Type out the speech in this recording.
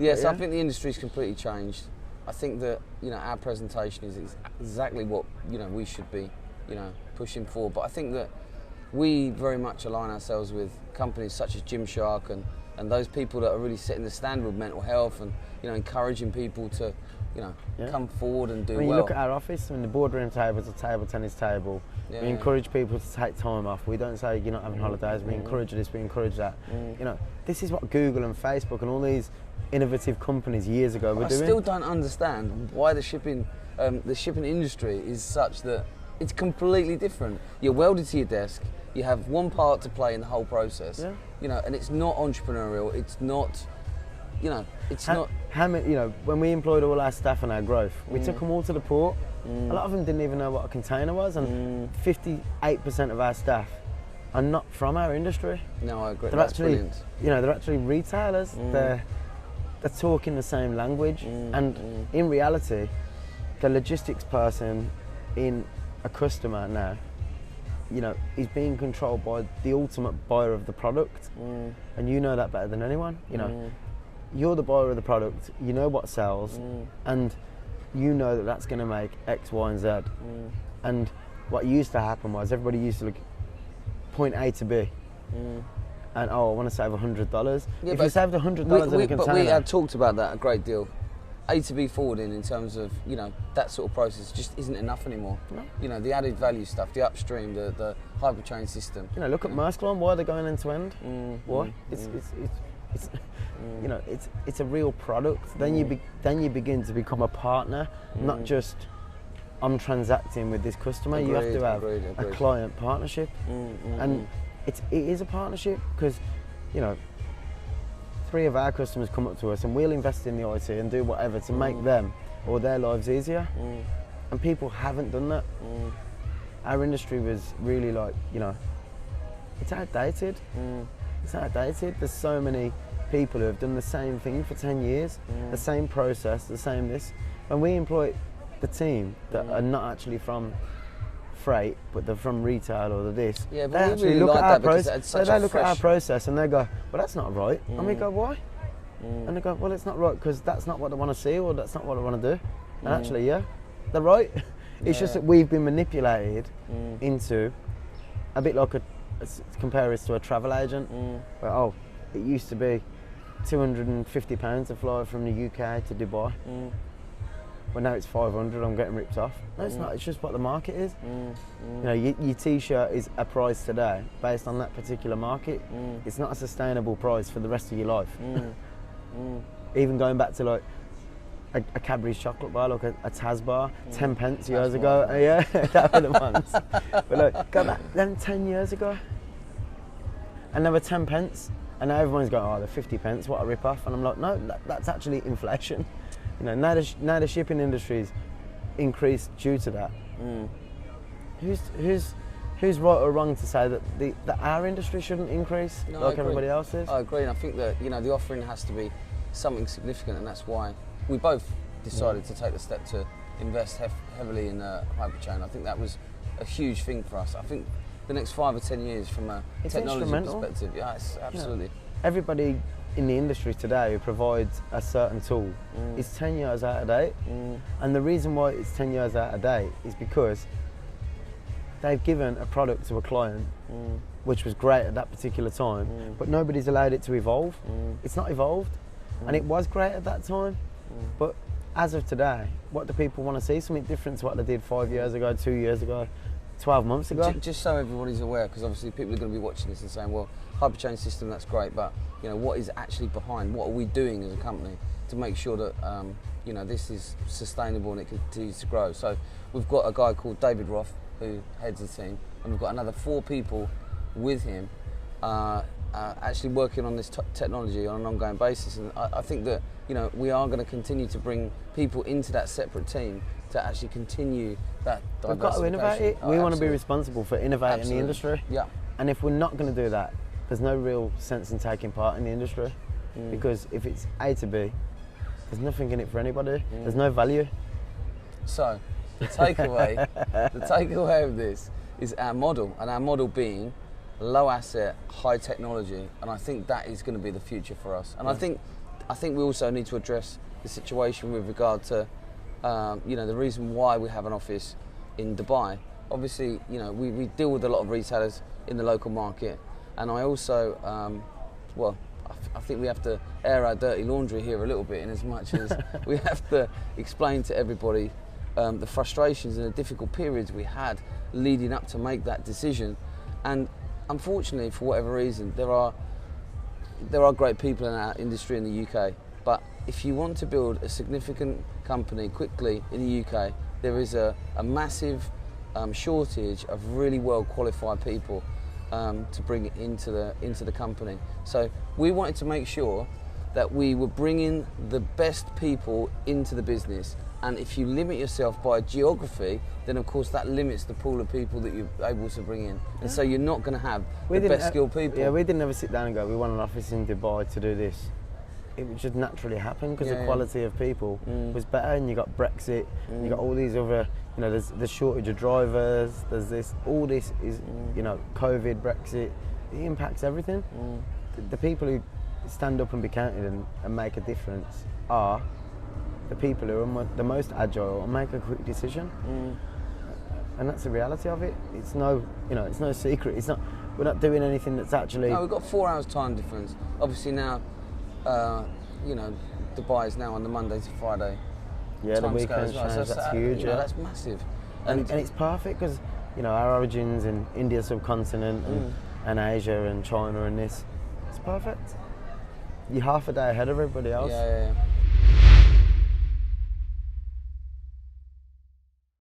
Yes, I think the industry's completely changed. I think that, you know, our presentation is exactly what, you know, we should be, you know, pushing for. But I think that we very much align ourselves with companies such as Gymshark and those people that are really setting the standard with mental health and, you know, encouraging people to, you know, come forward and do well. When you look at our office, the boardroom table's a table tennis table. We encourage people to take time off. We don't say you're not having holidays. We encourage this, we encourage that. You know, this is what Google and Facebook and all these innovative companies years ago were doing. I still don't understand why the shipping industry is such that it's completely different. You're welded to your desk. You have one part to play in the whole process. Yeah. You know, and it's not entrepreneurial. It's not. You know, it's not. How many? You know, when we employed all our staff and our growth, we took them all to the port. A lot of them didn't even know what a container was, and 58% of our staff are not from our industry. No, I agree. That's brilliant. You know, they're actually retailers. They're talking the same language, and in reality, the logistics person in a customer now, you know, is being controlled by the ultimate buyer of the product, and you know that better than anyone. You know, you're the buyer of the product. You know what sells, and you know that that's going to make X, Y, and Z. And what used to happen was everybody used to look point A to B. And I want to save $100. Yeah, if you saved $100 in a container. But we had talked about that a great deal. A to B forwarding in terms of, you know, that sort of process just isn't enough anymore. No. You know, the added value stuff, the upstream, the hyperchain system. You know, look at Maersk Line. Why are they going end to end? Why? It's you know, it's a real product. Then you begin to become a partner, not just I'm transacting with this customer. You have to have a client partnership, and it is a partnership because, you know, 3 of our customers come up to us and we'll invest in the IT and do whatever to make them or their lives easier. And people haven't done that. Our industry was really like, you know, it's outdated. It's outdated. There's so many people who have done the same thing for 10 years, the same process, the same this. When we employ the team that are not actually from freight, but they're from retail or this. Yeah, they but actually really look like at our that because process. it's such They a look at our fresh. process and they go, "Well, that's not right." And we go, "Why?" And they go, "Well, it's not right because that's not what I want to see, or that's not what I want to do." And actually, yeah, they're right. It's just that we've been manipulated into a bit like compare us to a travel agent. Where, it used to be £250 to fly from the UK to Dubai. Well, now it's 500, I'm getting ripped off. No, it's not, it's just what the market is. You know, your t-shirt is a price today based on that particular market. It's not a sustainable price for the rest of your life. Even going back to like a Cadbury's chocolate bar, like a Taz bar, 10 pence years ago. Yeah, that were the ones. But like, go back then 10 years ago, and they were 10 pence, and now everyone's going, they're 50 pence, what a rip-off. And I'm like, no, that's actually inflation. You know, now the shipping industry's increased due to that. Who's right or wrong to say that our industry shouldn't increase like everybody else's? I agree, and I think that, you know, the offering has to be something significant, and that's why we both decided to take the step to invest heavily in hyperchain. I think that was a huge thing for us. I think the next 5 or 10 years from a technology perspective, it's absolutely. You know, everybody in the industry today who provides a certain tool is 10 years out of date. And the reason why it's 10 years out of date is because they've given a product to a client which was great at that particular time, but nobody's allowed it to evolve. It's not evolved. And it was great at that time, but as of today, what do people want to see? Something different to what they did 5 years ago, 2 years ago, 12 months ago? Just so everybody's aware, because obviously people are going to be watching this and saying, well, hyperchain system, that's great, but, you know, what is actually behind? What are we doing as a company to make sure that, you know, this is sustainable and it continues to grow? So we've got a guy called David Roth who heads the team, and we've got another 4 people with him actually working on this technology on an ongoing basis. And I think that, you know, we are going to continue to bring people into that separate team to actually continue that diversification. We've got to innovate it. We want to be responsible for innovating the industry. Yeah. And if we're not going to do that, there's no real sense in taking part in the industry. Because if it's A to B, there's nothing in it for anybody. There's no value. So, the takeaway of this is our model, and our model being low asset, high technology, and I think that is going to be the future for us. And I think I think we also need to address the situation with regard to, the reason why we have an office in Dubai. Obviously, we deal with a lot of retailers in the local market, and I also, I think we have to air our dirty laundry here a little bit, in as much as we have to explain to everybody the frustrations and the difficult periods we had leading up to make that decision. And unfortunately, for whatever reason, there are great people in our industry in the UK, but if you want to build a significant company quickly in the UK, there is a massive shortage of really well qualified people to bring into the company. So we wanted to make sure that we were bringing the best people into the business, and if you limit yourself by geography, then of course that limits the pool of people that you're able to bring in, and so you're not going to have the best skilled people. Yeah, we didn't ever sit down and go, we want an office in Dubai to do this. It would just naturally happen because the quality of people was better, and you got Brexit, you got all these other, there's the shortage of drivers, there's this, all this is, COVID, Brexit, it impacts everything. The people who stand up and be counted and make a difference are the people who are the most agile and make a quick decision. And that's the reality of it. It's no secret. We're not doing anything that's actually. No, we've got 4 hours time difference. Obviously now, Dubai is now on the Monday to Friday. Yeah, the weekend change, that's huge. That's massive. And it's perfect because our origins in India subcontinent and Asia and China and this. It's perfect. You're half a day ahead of everybody else. Yeah.